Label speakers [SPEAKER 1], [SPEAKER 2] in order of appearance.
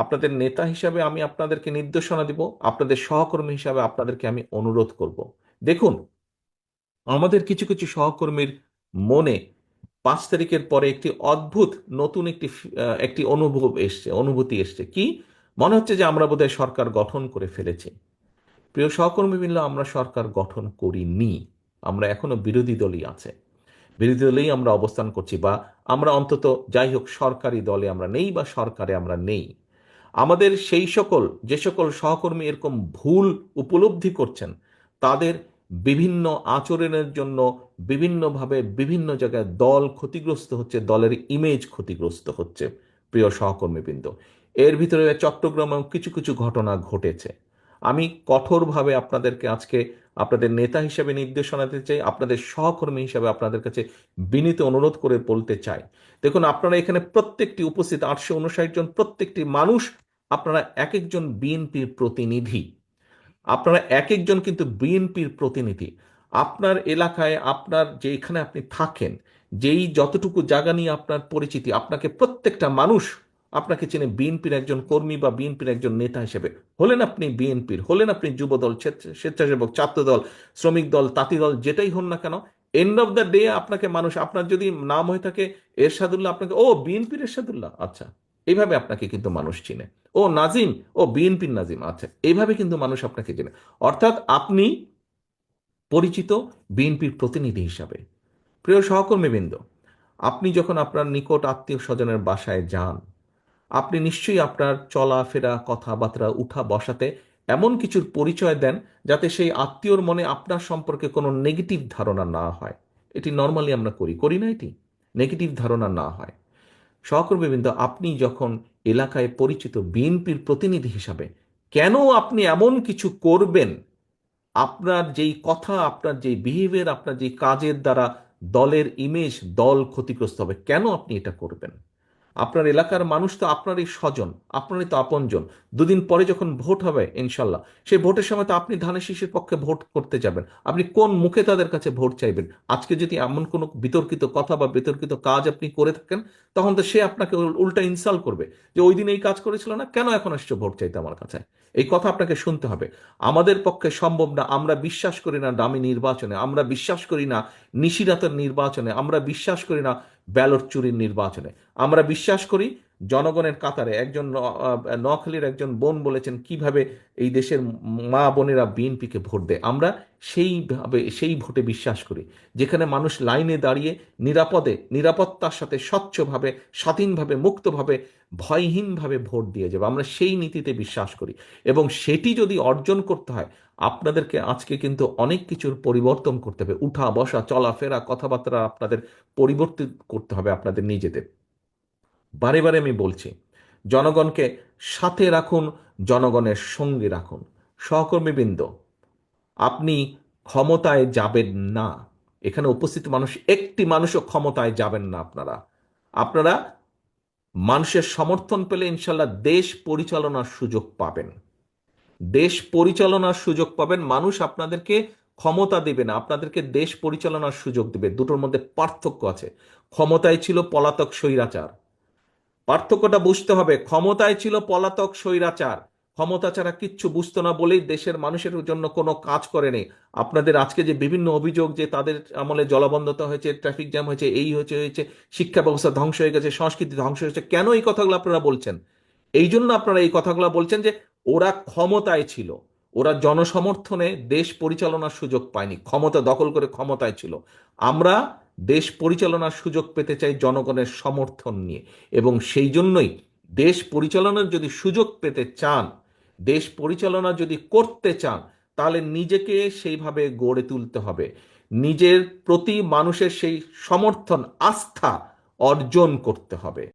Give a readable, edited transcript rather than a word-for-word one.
[SPEAKER 1] আপনাদের নেতা হিসাবে আমি আপনাদেরকে নির্দেশনা দিব, আপনাদের সহকর্মী হিসাবে আপনাদেরকে আমি অনুরোধ করব। দেখুন, আমাদের কিছু কিছু সহকর্মীর মনে 5 তারিখের পরে একটি অদ্ভুত নতুন একটি অনুভূতি এসছে। কি? মনে হচ্ছে যে আমরা বোধহয় সরকার গঠন করে ফেলেছি। প্রিয় সহকর্মীবৃন্দ, আমরা সরকার গঠন করিনি। আমরা এখনো বিরোধী দলই আছে, বিরোধী দলেই আমরা অবস্থান করছি, বা আমরা অন্তত যাই হোক সরকারি দলে আমরা নেই বা সরকারে আমরা নেই। আমাদের সেই সকল যে সকল সহকর্মী এরকম ভুল উপলব্ধি করছেন, তাদের বিভিন্ন আচরণের জন্য বিভিন্নভাবে বিভিন্ন জায়গায় দল ক্ষতিগ্রস্ত হচ্ছে, দলের ইমেজ ক্ষতিগ্রস্ত হচ্ছে। প্রিয় সহকর্মীবৃন্দ, এর ভিতরে চট্টগ্রামেও কিছু কিছু ঘটনা ঘটেছে। আমি কঠোরভাবে আপনাদেরকে আজকে আপনাদের নেতা হিসেবে নির্দেশনা দিতে চাই, আপনাদের সহকর্মী হিসেবে আপনাদের কাছে বিনীত অনুরোধ করে বলতে চাই। দেখুন, আপনারা এখানে প্রত্যেকটি উপস্থিত 859 জন প্রত্যেকটি মানুষ, আপনারা এক একজন বিএনপির প্রতিনিধি। আপনারা এক একজন কিন্তু বিএনপির প্রতিনিধি। আপনার এলাকায়, আপনার যেখানে আপনি থাকেন, যেই যতটুকু জায়গা নিয়ে আপনার পরিচিতি, আপনাকে প্রত্যেকটা মানুষ আপনাকে চেনে বিএনপির একজন কর্মী বা বিএনপির একজন নেতা হিসেবে। হলেন আপনি বিএনপির, হলেন আপনি যুবদল, স্বেচ্ছাসেবক, ছাত্রদল, শ্রমিক দল, তাঁতি দল, যেটাই হন না কেন, এন্ড অফ দ্য ডে আপনাকে মানুষ, আপনার যদি নাম হয়ে থাকে এরশাদুল্লাহ, আপনাকে ও বিএনপির এরশাদুল্লাহ, আচ্ছা, এইভাবে আপনাকে কিন্তু মানুষ চিনে। ও নাজিম, ও বিএনপির নাজিম, আচ্ছা, এইভাবে কিন্তু মানুষ আপনাকে চেনে। অর্থাৎ আপনি পরিচিত বিএনপির প্রতিনিধি হিসাবে। প্রিয় সহকর্মীবৃন্দ, আপনি যখন আপনার নিকট আত্মীয় স্বজনের বাসায় যান, আপনি নিশ্চয়ই আপনার চলাফেরা, কথাবার্তা, উঠা বসাতে এমন কিছুর পরিচয় দেন যাতে সেই আত্মীয়র মনে আপনার সম্পর্কে কোনো নেগেটিভ ধারণা না হয়। এটি নর্মালি আমরা করি, করি না? এটি নেগেটিভ ধারণা না হয়। সহকর্মীবৃন্দ, আপনি যখন এলাকায় পরিচিত বিএনপির প্রতিনিধি হিসাবে, কেন আপনি এমন কিছু করবেন? আপনার যেই কথা, আপনার যেই বিহেভিয়ার, আপনার যেই কাজের দ্বারা দলের ইমেজ, দল ক্ষতিগ্রস্ত হবে, কেন আপনি এটা করবেন? আপনার এলাকার মানুষ তো আপনারই স্বজন, আপনারই তো আপনজন। দুদিন পরে যখন ভোট হবে ইনশাল্লাহ, সেই ভোটের সময় তো আপনি ধানের শীষের পক্ষে ভোট করতে যাবেন। আপনি কোন মুখে তাদের কাছে ভোট চাইবেন? আজকে যদি এমন কোনো বিতর্কিত কথা বা বিতর্কিত কাজ আপনি করে থাকেন, তখন তো সে আপনাকে উল্টা ইনসাল্ট করবে, যে ওই দিন এই কাজ করেছিল না, কেন এখন আসছে ভোট চাইতে আমার কাছে? এই কথা আপনাকে শুনতে হবে। আমাদের পক্ষে সম্ভব না। আমরা বিশ্বাস করি না দামি নির্বাচনে, আমরা বিশ্বাস করি না নিশিরাতের নির্বাচনে, আমরা বিশ্বাস করি না ব্যালট চুরির নির্বাচনে। আমরা বিশ্বাস করি জনগণের কাতারে। একজন নোয়াখালীর একজন বোন বলেছেন কিভাবে এই দেশের মা বোনেরা বিএনপিকে ভোট দেয়। আমরা সেইভাবে সেই ভোটে বিশ্বাস করি, যেখানে মানুষ লাইনে দাঁড়িয়ে নিরাপদে, নিরাপত্তার সাথে, স্বচ্ছভাবে, স্বাধীনভাবে, মুক্তভাবে, ভয়হীনভাবে ভোট দিয়ে যাবে। আমরা সেই নীতিতে বিশ্বাস করি, এবং সেটি যদি অর্জন করতে হয়, আপনাদেরকে আজকে কিন্তু অনেক কিছুর পরিবর্তন করতে হবে। উঠা বসা, চলাফেরা, কথাবার্তা আপনাদের পরিবর্তিত করতে হবে আপনাদের নিজেদের। বারে বারে আমি বলছি, জনগণকে সাথে রাখুন, জনগণের সঙ্গে রাখুন। সহকর্মীবৃন্দ, আপনি ক্ষমতায় যাবেন না। এখানে উপস্থিত মানুষ, একটি মানুষও ক্ষমতায় যাবেন না। আপনারা আপনারা মানুষের সমর্থন পেলে ইনশাল্লাহ দেশ পরিচালনার সুযোগ পাবেন। দেশ পরিচালনার সুযোগ পাবেন। মানুষ আপনাদেরকে ক্ষমতা দেবে না, আপনাদেরকে দেশ পরিচালনার সুযোগ দেবে। দুটোর মধ্যে পার্থক্য আছে। ক্ষমতায় ছিল পলাতক স্বৈরাচার, পার্থক্যটা বুঝতে হবে। ক্ষমতায় ছিল পলাতক স্বৈরাচার, ক্ষমতা ছাড়া কিচ্ছু বুঝতো না বলেই দেশের মানুষের জন্য কোনো কাজ করেনি। আপনাদের আজকে যে বিভিন্ন অভিযোগ, যে তাদের আমলে জলাবদ্ধতা হয়েছে, ট্রাফিক জ্যাম হয়েছে, এই হয়েছে হয়েছে, শিক্ষা ব্যবস্থা ধ্বংস হয়ে গেছে, সংস্কৃতি ধ্বংস হয়েছে, কেন এই কথাগুলো আপনারা বলছেন? এই জন্য আপনারা এই কথাগুলো বলছেন যে ওরা ক্ষমতায় ছিল, ওরা জনসমর্থনে দেশ পরিচালনার সুযোগ পায়নি, ক্ষমতা দখল করে ক্ষমতায় ছিল। আমরা দেশ পরিচালনার সুযোগ পেতে চাই জনগণের সমর্থন নিয়ে, এবং সেই জন্যই দেশ পরিচালনার যদি সুযোগ পেতে চান, দেশ পরিচালনা যদি করতে চান, তাহলে নিজেকে সেইভাবে গড়ে তুলতে হবে। নিজের প্রতি মানুষের সেই সমর্থন, আস্থা অর্জন করতে হবে।